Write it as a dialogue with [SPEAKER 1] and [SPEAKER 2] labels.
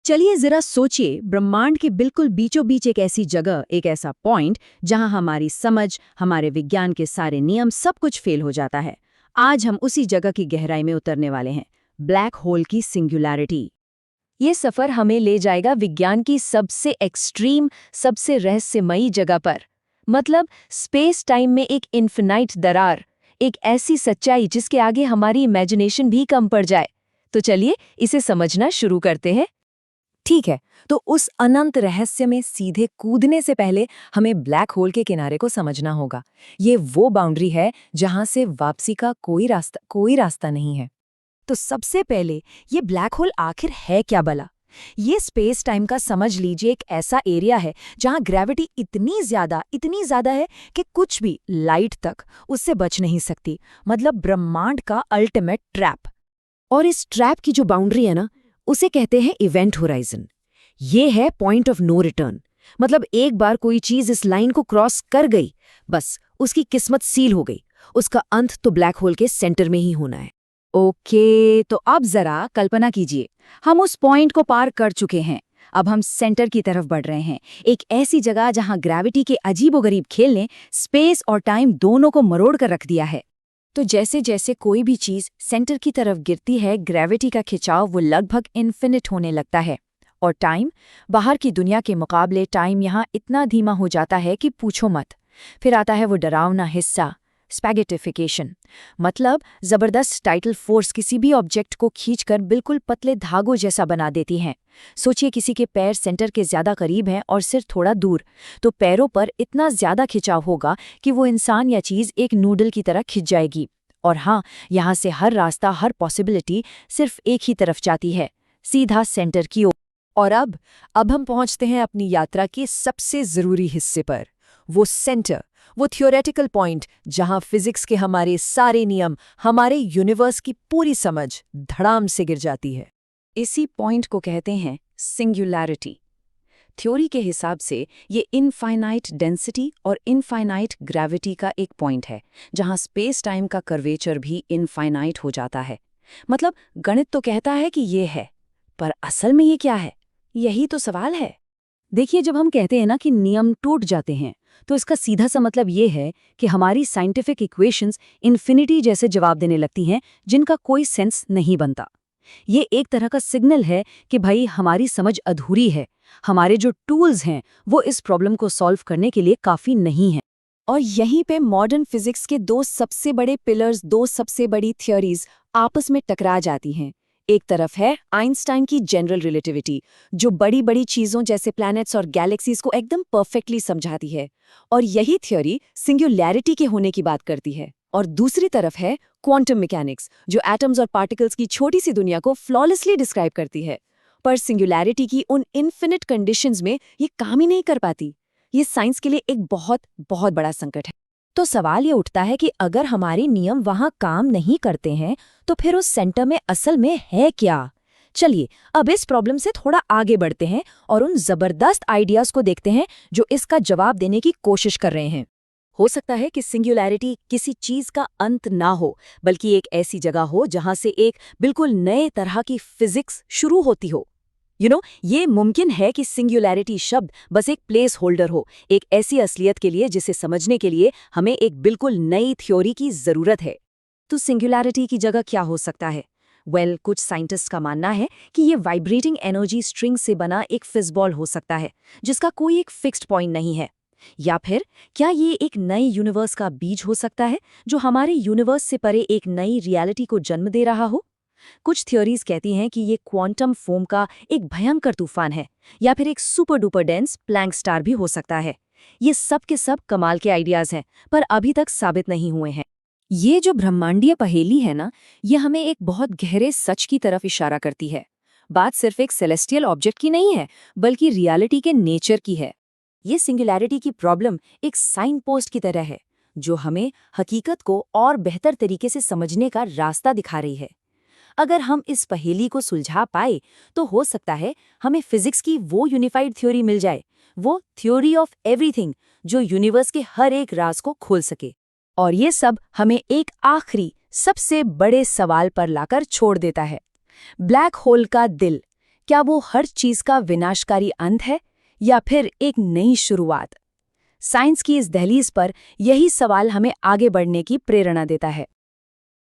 [SPEAKER 1] चलिए जरा सोचिए, ब्रह्मांड के बिल्कुल बीचों बीच एक ऐसी जगह, एक ऐसा पॉइंट जहां हमारी समझ, हमारे विज्ञान के सारे नियम सब कुछ फेल हो जाता है। आज हम उसी जगह की गहराई में उतरने वाले हैं, ब्लैक होल की सिंगुलैरिटी।
[SPEAKER 2] ये सफर हमें ले जाएगा विज्ञान की सबसे एक्सट्रीम, सबसे रहस्यमयी जगह पर। मतलब स्पेस टाइम में एक इन्फिनाइट दरार, एक ऐसी सच्चाई जिसके आगे हमारी इमेजिनेशन भी कम पड़ जाए। तो चलिए इसे समझना शुरू करते हैं। ठीक है, तो उस अनंत रहस्य में सीधे कूदने से पहले हमें ब्लैक होल के किनारे को समझना होगा। ये वो बाउंड्री है जहां से वापसी का कोई रास्ता नहीं है।
[SPEAKER 1] तो सबसे पहले, ये ब्लैक होल आखिर है क्या भला? ये स्पेस टाइम का समझ लीजिए एक ऐसा एरिया है जहां ग्रेविटी इतनी ज्यादा है कि कुछ भी, लाइट तक, उससे बच नहीं सकती। मतलब ब्रह्मांड का अल्टीमेट ट्रैप। और इस ट्रैप की जो बाउंड्री है ना, उसे कहते हैं इवेंट होराइजन। ये है पॉइंट ऑफ नो रिटर्न। मतलब एक बार कोई चीज इस लाइन को क्रॉस कर गई, बस उसकी किस्मत सील हो गई। उसका अंत तो ब्लैक होल के सेंटर में ही होना है। ओके, तो अब जरा कल्पना कीजिए, हम उस पॉइंट को पार कर चुके हैं। अब हम सेंटर की तरफ बढ़ रहे हैं, एक ऐसी जगह जहां ग्रेविटी के अजीबोगरीब खेल ने स्पेस और टाइम दोनों को मरोड़ कर रख दिया है। तो जैसे जैसे कोई भी चीज सेंटर की तरफ गिरती है, ग्रेविटी का खिंचाव वो लगभग इन्फिनिट होने लगता है। और टाइम, बाहर की दुनिया के मुकाबले टाइम यहाँ इतना धीमा हो जाता है कि पूछो मत। फिर आता है वो डरावना हिस्सा, स्पैगेटिफिकेशन। मतलब जबरदस्त टाइटल फोर्स किसी भी ऑब्जेक्ट को खींचकर बिल्कुल पतले धागों जैसा बना देती हैं। सोचिए किसी के पैर सेंटर के ज्यादा करीब हैं और सिर थोड़ा दूर, तो पैरों पर इतना ज्यादा खिंचाव होगा कि वो इंसान या चीज एक नूडल की तरह खिंच जाएगी। और हाँ, यहाँ से हर रास्ता, हर पॉसिबिलिटी सिर्फ एक ही तरफ जाती है, सीधा सेंटर की ओर।
[SPEAKER 2] और अब हम पहुंचते हैं अपनी यात्रा के सबसे जरूरी हिस्से पर, वो सेंटर, वो थियोरेटिकल पॉइंट जहां फिजिक्स के हमारे सारे नियम, हमारे यूनिवर्स की पूरी समझ धड़ाम से गिर जाती है।
[SPEAKER 1] इसी पॉइंट को कहते हैं सिंगुलैरिटी। थ्योरी के हिसाब से ये इनफाइनाइट डेंसिटी और इनफाइनाइट ग्रेविटी का एक पॉइंट है जहां स्पेस टाइम का कर्वेचर भी इनफाइनाइट हो जाता है। मतलब गणित तो कहता है कि ये है, पर असल में ये क्या है? यही तो सवाल है। देखिए, जब हम कहते हैं ना कि नियम टूट जाते हैं, तो इसका सीधा सा मतलब ये है कि हमारी साइंटिफिक इक्वेशंस इन्फिनिटी जैसे जवाब देने लगती हैं जिनका कोई सेंस नहीं बनता। ये एक तरह का सिग्नल है कि भाई हमारी समझ अधूरी है, हमारे जो टूल्स हैं वो इस प्रॉब्लम को सॉल्व करने के लिए काफी नहीं हैं।
[SPEAKER 2] और यहीं पे मॉडर्न फिजिक्स के दो सबसे बड़े पिलर्स, दो सबसे बड़ी थ्योरीज आपस में टकरा जाती हैं। एक तरफ है आइंस्टाइन की जनरल रिलेटिविटी, जो बड़ी बड़ी चीजों जैसे प्लैनेट्स और गैलेक्सीज को एकदम परफेक्टली समझाती है, और यही थ्योरी सिंगुलैरिटी के होने की बात करती है। और दूसरी तरफ है क्वांटम मैकेनिक्स, जो एटम्स और पार्टिकल्स की छोटी सी दुनिया को फ्लॉलेसली डिस्क्राइब करती है। पर सिंगुलैरिटी की उन इन्फिनिट कंडीशंस में ये काम ही नहीं कर पाती। ये साइंस के लिए एक बहुत बहुत बड़ा संकट है। तो सवाल ये उठता है कि अगर हमारे नियम वहां काम नहीं करते हैं, तो फिर उस सेंटर में असल में है क्या? चलिए अब इस प्रॉब्लम से थोड़ा आगे बढ़ते हैं और उन जबरदस्त आइडियाज को देखते हैं जो इसका जवाब देने की कोशिश कर रहे हैं। हो सकता है कि सिंगुलैरिटी किसी चीज का अंत ना हो, बल्कि एक ऐसी जगह हो जहां से एक बिल्कुल नए तरह की फिजिक्स शुरू होती हो। ये मुमकिन है कि सिंगुलैरिटी शब्द बस एक प्लेस होल्डर हो, एक ऐसी असलियत के लिए जिसे समझने के लिए हमें एक बिल्कुल नई थ्योरी की जरूरत है। तो सिंगुलैरिटी की जगह क्या हो सकता है? कुछ साइंटिस्ट का मानना है कि ये वाइब्रेटिंग एनर्जी स्ट्रिंग से बना एक फिज़बॉल हो सकता है, जिसका कोई एक फिक्स्ड पॉइंट नहीं है। या फिर क्या ये एक नए यूनिवर्स का बीज हो सकता है, जो हमारे यूनिवर्स से परे एक नई रियलिटी को जन्म दे रहा हो? कुछ थ्योरीज कहती हैं कि ये क्वांटम फोम का एक भयंकर तूफान है, या फिर एक super duper dense Planck star भी हो सकता है। ये सब के सब कमाल के आइडियाज हैं, पर अभी तक साबित नहीं हुए हैं। ये जो ब्रह्मांडीय पहेली है ना, ये हमें एक बहुत गहरे सच की तरफ इशारा करती है। बात सिर्फ एक सेलेस्टियल ऑब्जेक्ट की नहीं है, बल्कि रियलिटी के नेचर की है। ये सिंगुलैरिटी की प्रॉब्लम एक साइन पोस्ट की तरह है, जो हमें हकीकत को और बेहतर तरीके से समझने का रास्ता दिखा रही है। अगर हम इस पहेली को सुलझा पाए, तो हो सकता है हमें फिजिक्स की वो यूनिफाइड थ्योरी मिल जाए, वो थ्योरी ऑफ एवरीथिंग, जो यूनिवर्स के हर एक राज को खोल सके। और ये सब हमें एक आखिरी, सबसे बड़े सवाल पर लाकर छोड़ देता है। ब्लैक होल का दिल, क्या वो हर चीज का विनाशकारी अंत है या फिर एक नई शुरुआत? साइंस की इस दहलीज पर यही सवाल हमें आगे बढ़ने की प्रेरणा देता है।